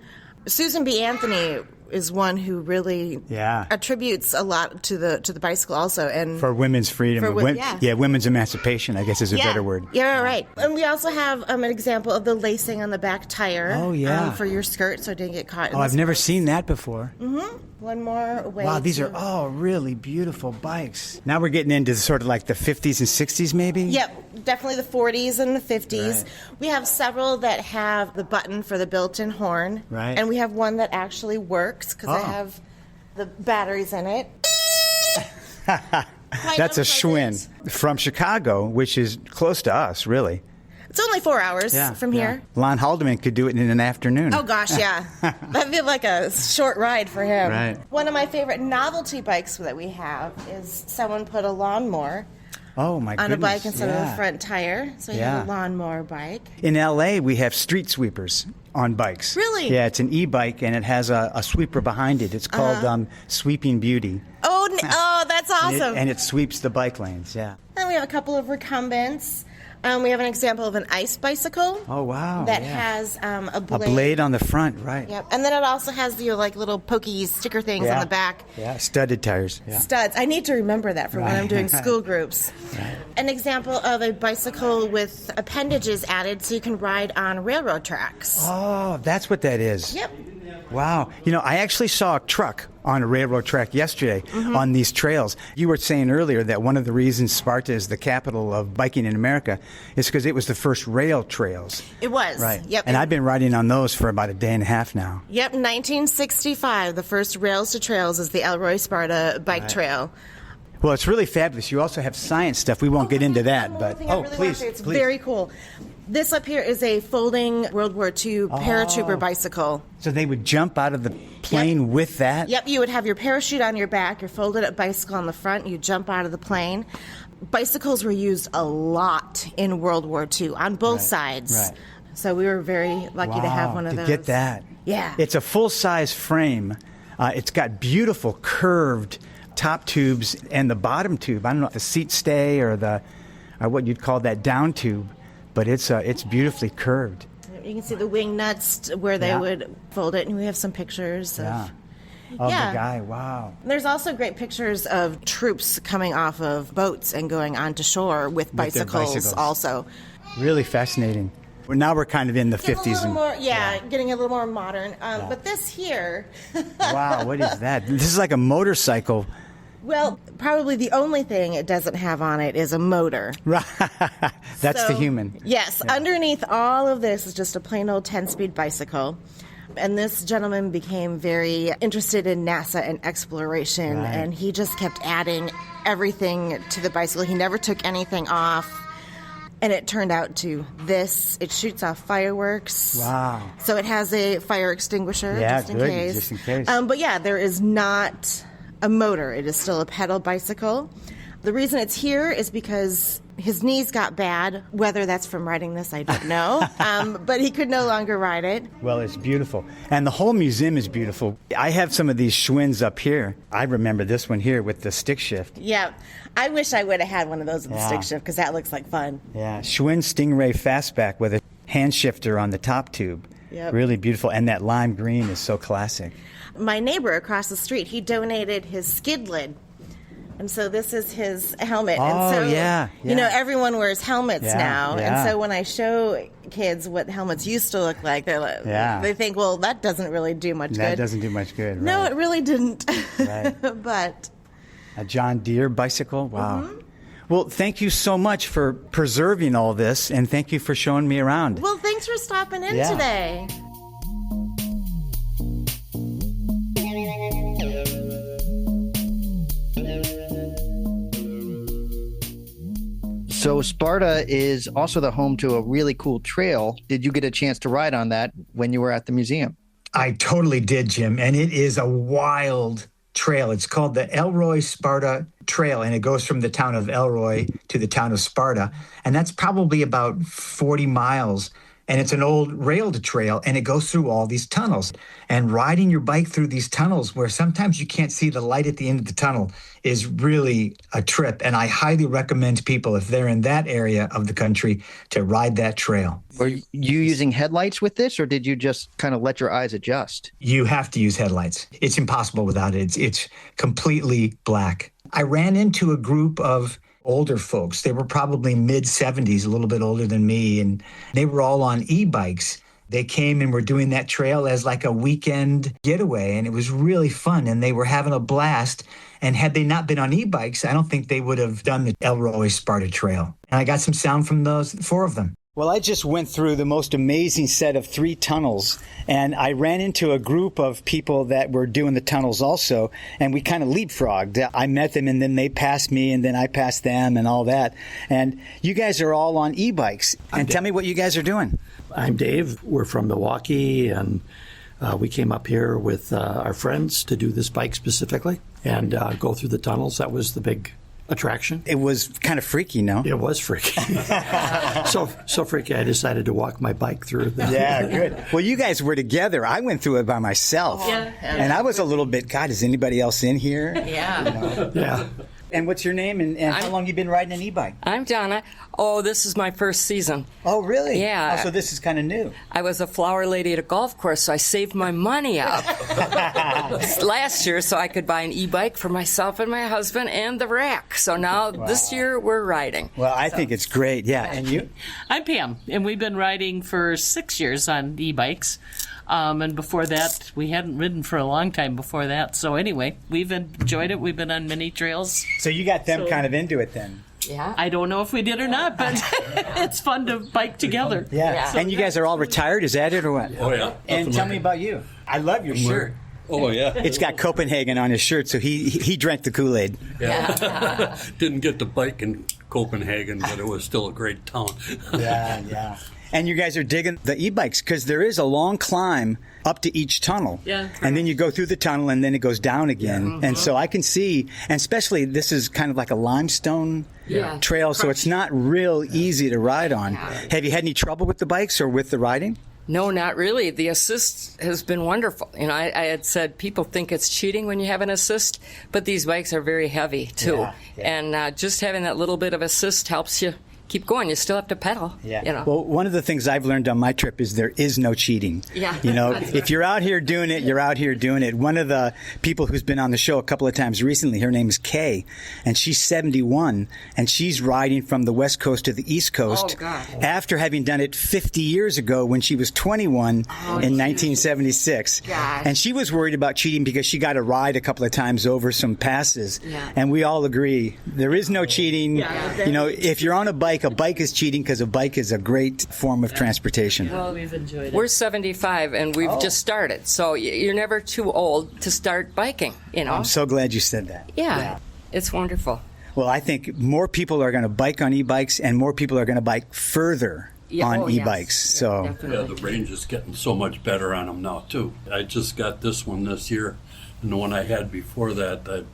Susan B. Anthony is one who really attributes a lot to the bicycle also, and for women's freedom, women's emancipation, I guess is a better word. Yeah, right. And we also have an example of the lacing on the back tire. Oh, yeah. For your skirt, so it didn't get caught. Oh, I've never seen that before. Mm-hmm. One more way. Wow, these are all really beautiful bikes. Now we're getting into sort of like the 50s and 60s, maybe? Yep, definitely the 40s and the 50s. Right. We have several that have the button for the built-in horn. Right. And we have one that actually works because I have the batteries in it. That's a Schwinn from Chicago, which is close to us, really. It's only 4 hours from here. Lon Haldeman could do it in an afternoon. Oh, gosh, yeah. That'd be like a short ride for him. Right. One of my favorite novelty bikes that we have is someone put a lawnmower Oh, my on goodness. a bike instead of Yeah. a front tire. So you have a lawnmower bike. In L.A., we have street sweepers on bikes. Really? Yeah, it's an e-bike, and it has a sweeper behind it. It's called Sweeping Beauty. Oh, that's awesome. And it sweeps the bike lanes, yeah. And we have a couple of recumbents. We have an example of an ice bicycle. Oh, wow. That yeah. has a blade. A blade on the front, right. Yep. And then it also has your like little pokey sticker things on the back. Yeah, studded tires. Yeah. Studs. I need to remember that for when I'm doing school groups. Right. An example of a bicycle with appendages added so you can ride on railroad tracks. Oh, that's what that is. Yep. Wow. You know, I actually saw a truck on a railroad track yesterday on these trails. You were saying earlier that one of the reasons Sparta is the capital of biking in America is because it was the first rail trails. It was. Right. Yep. And I've been riding on those for about a day and a half now. Yep. 1965, the first rails to trails is the Elroy Sparta bike trail. Well, it's really fabulous. You also have science stuff. We won't get into that, but Please. It's very cool. This up here is a folding World War II paratrooper bicycle. So they would jump out of the plane with that? Yep, you would have your parachute on your back, your folded up bicycle on the front, you jump out of the plane. Bicycles were used a lot in World War II on both sides. Right. So we were very lucky to have one of those. To get that. Yeah. It's a full-size frame. It's got beautiful curved top tubes and the bottom tube. I don't know if the seat stay or what you'd call that down tube, but it's beautifully curved. You can see the wing nuts where they would fold it, and we have some pictures of the guy. Wow. There's also great pictures of troops coming off of boats and going onto shore with bicycles also. Really fascinating. Well, now we're kind of in the 50s. Getting a little more modern. But this here... Wow, what is that? This is like a motorcycle. Well, probably the only thing it doesn't have on it is a motor. Right. That's the human. Yes. Yeah. Underneath all of this is just a plain old 10-speed bicycle. And this gentleman became very interested in NASA and exploration, and he just kept adding everything to the bicycle. He never took anything off. And it turned out to this. It shoots off fireworks. Wow. So it has a fire extinguisher just in case. Just in case. But yeah, there is not a motor. It is still a pedal bicycle. The reason it's here is because his knees got bad. Whether that's from riding this, I don't know. But he could no longer ride it. Well, it's beautiful. And the whole museum is beautiful. I have some of these Schwinn's up here. I remember this one here with the stick shift. Yeah. I wish I would have had one of those with the stick shift because that looks like fun. Yeah. Schwinn Stingray Fastback with a hand shifter on the top tube. Yep. Really beautiful. And that lime green is so classic. My neighbor across the street, he donated his skid lid. And so this is his helmet. Oh, and so, yeah. You know, everyone wears helmets now. Yeah. And so when I show kids what helmets used to look like, they think, well, that doesn't really do much good. That doesn't do much good, right. No, it really didn't. Right. But a John Deere bicycle? Wow. Mm-hmm. Well, thank you so much for preserving all this, and thank you for showing me around. Well, thanks for stopping in today. So Sparta is also the home to a really cool trail. Did you get a chance to ride on that when you were at the museum? I totally did, Jim. And it is a wild trail. It's called the Elroy Sparta Trail, and it goes from the town of Elroy to the town of Sparta. And that's probably about 40 miles. And it's an old railed trail, and it goes through all these tunnels. And riding your bike through these tunnels where sometimes you can't see the light at the end of the tunnel is really a trip. And I highly recommend people, if they're in that area of the country, to ride that trail. Were you using headlights with this, or did you just kind of let your eyes adjust? You have to use headlights. It's impossible without it. It's completely black. I ran into a group of older folks. They were probably mid-70s, a little bit older than me, and they were all on e-bikes. They came and were doing that trail as like a weekend getaway, and it was really fun, and they were having a blast. And had they not been on e-bikes, I don't think they would have done the Elroy Sparta Trail. And I got some sound from those 4 of them. Well, I just went through the most amazing set of 3 tunnels, and I ran into a group of people that were doing the tunnels also, and we kind of leapfrogged. I met them, and then they passed me, and then I passed them, and all that. And you guys are all on e-bikes. And tell me what you guys are doing. I'm Dave. We're from Milwaukee, and we came up here with our friends to do this bike specifically and go through the tunnels. That was the big attraction. It was kind of freaky, no? It was freaky. so freaky, I decided to walk my bike through. Yeah, good. Well, you guys were together. I went through it by myself. Yeah. And I was a little bit, God, is anybody else in here? Yeah. You know? Yeah. And what's your name and how long you been riding an e-bike? I'm Donna. Oh, this is my first season. Oh, really? Yeah. Oh, so this is kind of new. I was a flower lady at a golf course, so I saved my money up last year so I could buy an e-bike for myself and my husband and the rack. So now this year we're riding. Well, I think it's great. Yeah. And you? I'm Pam, and we've been riding for 6 years on e-bikes. And before that, we hadn't ridden for a long time before that. So anyway, we've enjoyed it. We've been on many trails. So you got them kind of into it then? Yeah. I don't know if we did or not, but it's fun to bike together. Yeah. So, and you guys are all retired, is that it or what? Oh, yeah. And tell me about you. I love your shirt. Oh, yeah. It's got Copenhagen on his shirt, so he drank the Kool-Aid. Yeah. Didn't get to bike in Copenhagen, but it was still a great town. Yeah. And you guys are digging the e-bikes because there is a long climb up to each tunnel. Yeah. And then you go through the tunnel and then it goes down again. And so I can see, and especially this is kind of like a limestone trail, so it's not real easy to ride on. Have you had any trouble with the bikes or with the riding? No, not really. The assist has been wonderful. You know, I had said people think it's cheating when you have an assist, but these bikes are very heavy, too. And just having that little bit of assist helps you keep going. You still have to pedal. Yeah. You know. Well, one of the things I've learned on my trip is there is no cheating. Yeah. You know, if you're out here doing it, you're out here doing it. One of the people who's been on the show a couple of times recently, her name is Kay, and she's 71, and she's riding from the West Coast to the East Coast after having done it 50 years ago when she was 21 in 1976. Gosh. And she was worried about cheating because she got a ride a couple of times over some passes. Yeah. And we all agree there is no cheating. You know, if you're on a bike is cheating because a bike is a great form of transportation. well, we've enjoyed it. We're 75 and we've just started, so you're never too old to start biking, you know. I'm so glad you said that. Yeah. It's wonderful. Well, I think more people are going to bike on e-bikes and more people are going to bike further on e-bikes. Yes. So Yeah, the range is getting so much better on them now, too. I just got this one this year, and the one I had before that, I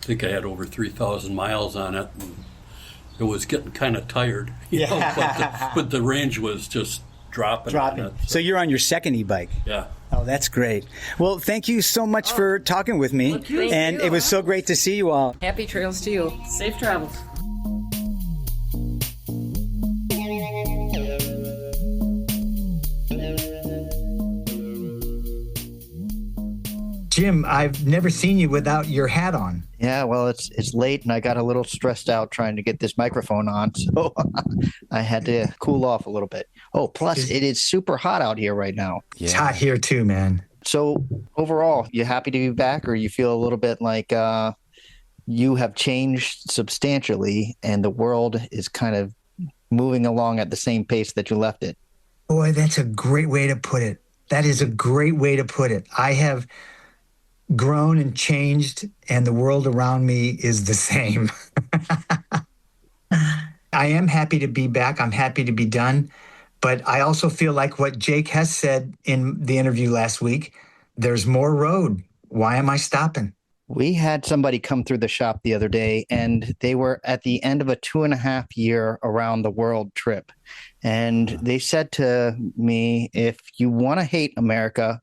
think I had over 3,000 miles on it. And it was getting kind of tired, you know, but the range was just dropping. On it, So you're on your second e-bike. Yeah. Oh, that's great. Well, thank you so much for talking with me. And it was so great to see you all. Happy trails to you. Safe travels. Jim, I've never seen you without your hat on. Yeah, well, it's late and I got a little stressed out trying to get this microphone on, so I had to cool off a little bit. Oh, plus it is super hot out here right now. It's hot here too, man. So overall, you happy to be back, or you feel a little bit like you have changed substantially and the world is kind of moving along at the same pace that you left it? Boy, that's a great way to put it. That is a great way to put it. I have grown and changed, and the world around me is the same. I am happy to be back. I'm happy to be done. But I also feel like what Jake Hess said in the interview last week, there's more road. Why am I stopping? We had somebody come through the shop the other day, and they were at the end of a 2.5-year around the world trip. And they said to me, if you want to hate America,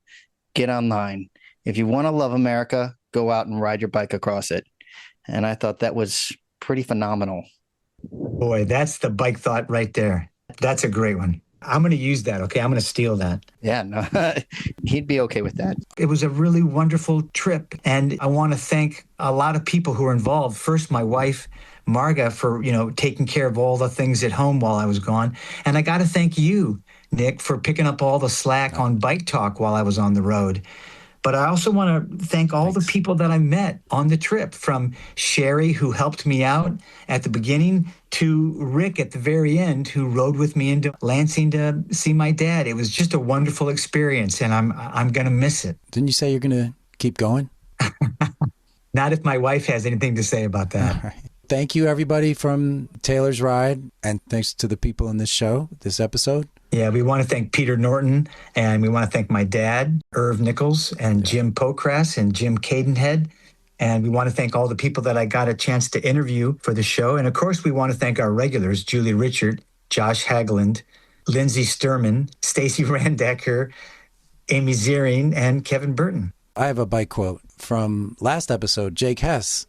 get online. If you want to love America, go out and ride your bike across it. And I thought that was pretty phenomenal. Boy, that's the bike thought right there. That's a great one. I'm going to use that, okay? I'm going to steal that. Yeah, no, he'd be okay with that. It was a really wonderful trip, and I want to thank a lot of people who were involved. First, my wife, Marga, for, taking care of all the things at home while I was gone. And I got to thank you, Nick, for picking up all the slack on Bike Talk while I was on the road. But I also want to thank all the people that I met on the trip, from Sherry, who helped me out at the beginning, to Rick at the very end, who rode with me into Lansing to see my dad. It was just a wonderful experience, and I'm going to miss it. Didn't you say you're going to keep going? Not if my wife has anything to say about that. All right. Thank you, everybody, from Taylor's Ride, and thanks to the people in this show, this episode. Yeah, we want to thank Peter Norton, and we want to thank my dad, Nichols, and Jim Pocrass, and Jim Cadenhead, And we want to thank all the people that I got a chance to interview for the show. And of course, we want to thank our regulars, Julie Richard, Josh Hagland, Lindsay Sturman, Stacy Randecker, Amy Ziering, and Kevin Burton. I have a bike quote from last episode. Jake Hess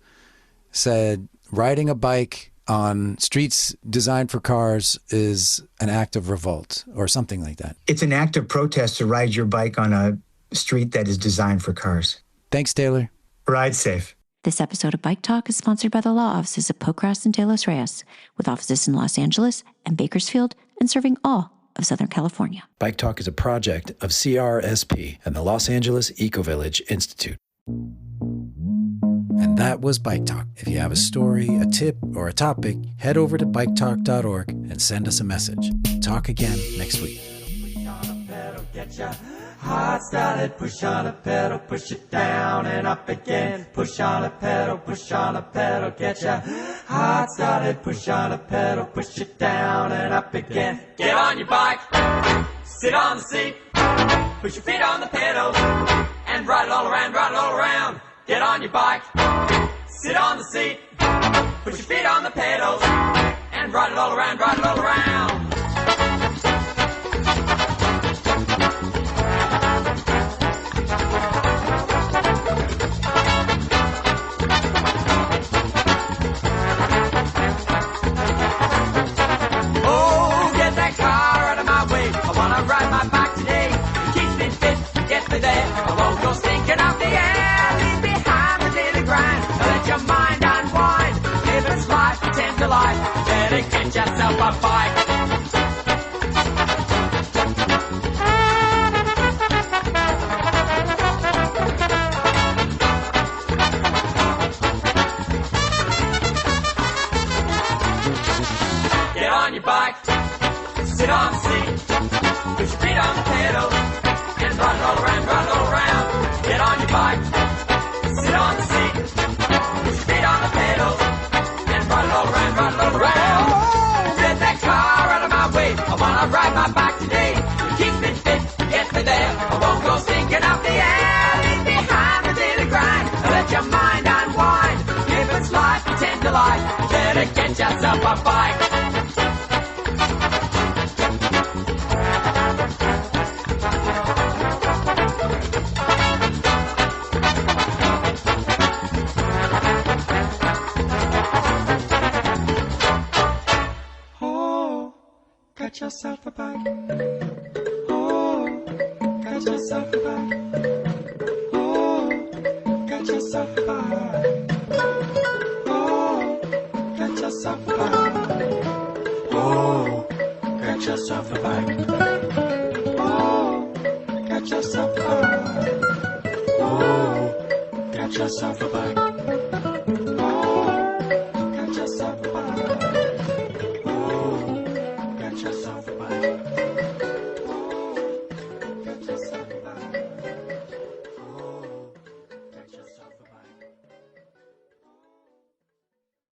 said, riding a bike on streets designed for cars is an act of revolt, or something like that. It's an act of protest to ride your bike on a street that is designed for cars. Thanks, Taylor. Ride safe. This episode of Bike Talk is sponsored by the law offices of Pocrass and De Los Reyes, with offices in Los Angeles and Bakersfield and serving all of Southern California. Bike Talk is a project of CRSP and the Los Angeles Eco-Village Institute. And that was Bike Talk. If you have a story, a tip, or a topic, head over to biketalk.org and send us a message. Talk again next week. Hot started, push on a pedal, push it down and up again. Push on a pedal, get ya. Hot started, push on a pedal, push it down and up again. Get on your bike, sit on the seat, push your feet on the pedals, and ride it all around, ride it all around. Get on your bike, sit on the seat, put your feet on the pedals, and ride it all around, ride it all around. Ride my bike today, it keeps me fit, gets me there. I won't go stinking up the air, leave behind the daily grind. Let your mind unwind, live its life, pretend to life. Better get yourself a bike. Get on your bike, sit on the seat. Put your feet on the pedal and ride it all around, ride it all around. Get on your bike, sit on the seat. Put your feet on the pedal and ride it all around, ride it all around. Get that car out of my way. I wanna ride my bike today. It keeps me fit, gets me there. I won't go stinking up the air, leave behind the daily grind. Let your mind unwind, live its life, pretend to life. Better get yourself a bike. Got yourself a bike. Oh, got yourself a bike.